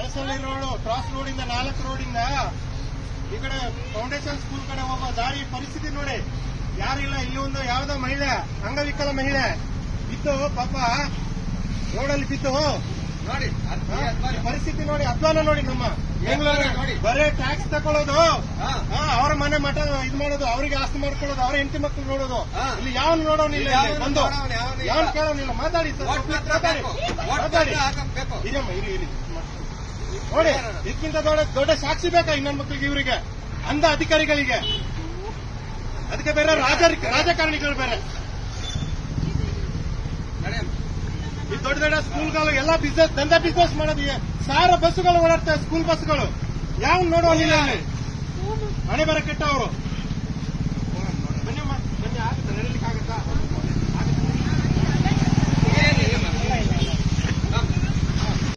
ಅರಸಳ್ಳಿ road cross road ಇಂದ 4 road ಇಂದ ಈ ಕಡೆ ಫೌಂಡೇಶನ್ ಸ್ಕೂಲ್ ಕಡೆ ಹೋಗೋ ದಾರಿ ಪರಿಸ್ಥಿತಿ ನೋಡಿ. ಯಾರಿಲ್ಲ. ಇಲ್ಲಿ ಒಂದು ಯಾವ್ದೋ ಮಹಿಳೆ, ಅಂಗವಿಕಲ ಮಹಿಳೆ ಬಿದ್ದು ಪಾಪ ರೋಡಲ್ಲಿ ಬಿದ್ದು ನೋಡಿ. ಪರಿಸ್ಥಿತಿ ನೋಡಿ, ಅಧ್ವಾನ ನೋಡಿ. ನಮ್ಮ ಬೆಂಗಳೂರು ಬರೇ ಟ್ಯಾಕ್ಸ್ ತಗೊಳ್ಳೋದು, ಅವ್ರ ಮನೆ ಮಠ ಇದ್ ಮಾಡೋದು, ಅವ್ರಿಗೆ ಆಸ್ತಿ ಮಾಡ್ಕೊಳ್ಳೋದು, ಅವ್ರ ಹೆಂಡತಿ ಮಕ್ಕಳು ನೋಡೋದು. ಇಲ್ಲಿ ಯಾವನು ನೋಡೋನಿಲ್ಲ, ಬಂದು ಯಾವನು ಕೇಳೋನಿಲ್ಲ. ಮಾತಾಡಿ ಸರ್, ಮಾತಾಡಿ. ಇರಮ್ಮ, ಇರಿ ನೋಡಿ. ಇದಕ್ಕಿಂತ ದೊಡ್ಡ ಸಾಕ್ಷಿ ಬೇಕಾ ಇನ್ನೊಂದು ಮಕ್ಕಳಿಗೆ, ಇವರಿಗೆ ಅಂಧ ಅಧಿಕಾರಿಗಳಿಗೆ? ಅದಕ್ಕೆ ಬೇರೆ ರಾಜಕಾರಣಿಗಳು ಬೇರೆ. ಈ ದೊಡ್ಡ ದೊಡ್ಡ ಸ್ಕೂಲ್ಗಳು ಎಲ್ಲ ದಂಧೆ ಬಿಸ್ನೆಸ್ ಮಾಡೋದು. 1000 ಬಸ್ಸುಗಳು ಓಡಾಡ್ತವೆ, ಸ್ಕೂಲ್ ಬಸ್ಗಳು. ಯಾವ ನೋಡೋನಿಲ್ಲ. ಹಣೆ ಬರ ಕೆಟ್ಟವರು.